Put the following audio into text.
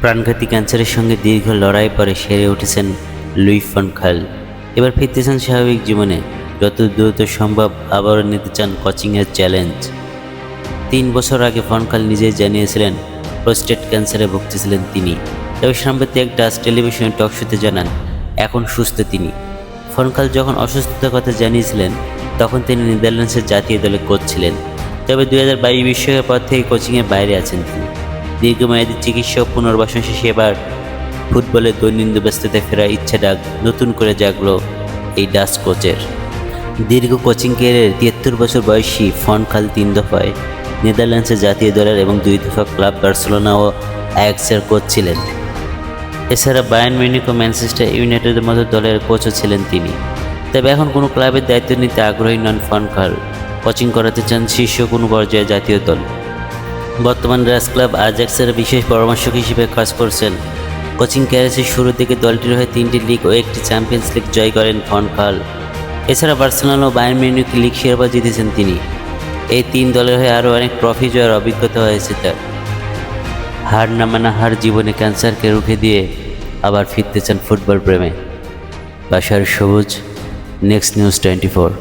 প্রাণঘাতী ক্যান্সারের সঙ্গে দীর্ঘ লড়াই পরে সেরে উঠেছেন লুই ফান খাল। এবার ফিরতেছেন স্বাভাবিক জীবনে, যত দ্রুত সম্ভব আবারও নিতে চান কোচিংয়ের চ্যালেঞ্জ। 3 বছর আগে ফান খাল নিজেই জানিয়েছিলেন প্রোস্টেট ক্যান্সারে ভুগতেছিলেন তিনি। তবে সম্প্রতি এক ডাচ টেলিভিশন টক শোতে জানান এখন সুস্থ তিনি। ফান খাল যখন অসুস্থতার কথা জানিয়েছিলেন তখন তিনি নেদারল্যান্ডসের জাতীয় দলে কোচ ছিলেন। তবে 2022 বিশ্বকাপের পর থেকে কোচিংয়ের বাইরে আছেন তিনি। দীর্ঘমেয়াদী চিকিৎসা ও পুনর্বাসন শেষে এবার ফুটবলের দৈনন্দিন ব্যস্ততায় ফেরার ইচ্ছাটা নতুন করে জাগলো এই ডাচ কোচের। দীর্ঘ কোচিং ক্যারিয়ারের 73 বছর বয়সী ফান খাল 3 দফায় নেদারল্যান্ডসের জাতীয় দলের এবং 2 দফা ক্লাব বার্সেলোনা ও আয়াক্সের কোচ ছিলেন। এছাড়া বায়ার্ন মিউনিখ ও ম্যানচেস্টার ইউনাইটেডের মতো দলের কোচও ছিলেন তিনি। তবে এখন কোনো ক্লাবের দায়িত্ব নিতে আগ্রহী নন ফান খাল। কোচিং করাতে চান শীর্ষ কোনো পর্যায়ে জাতীয় দল। বর্তমান ডাচ ক্লাব আয়াক্সের বিশেষ পরামর্শক হিসেবে কাজ করছেন। কোচিং ক্যারিয়ারের শুরুর দিকে দলটির হয়ে 3টি লিগ ও 1টি চ্যাম্পিয়ন্স লিগ জয় করেন ফান খাল। এছাড়া বার্সেলোনা ও বায়ার্ন মিউনিখ লিগ শিরোপা জিতেছেন তিনি। এই 3 দলের হয়ে আরও অনেক ট্রফি জয়ের অভিজ্ঞতা হয়েছে তার। হার না মানা হার জীবনে ক্যান্সারকে রুখে দিয়ে আবার ফিরতে চান ফুটবল প্রেমে। বাশার সবুজ, নেক্সট নিউজ 24।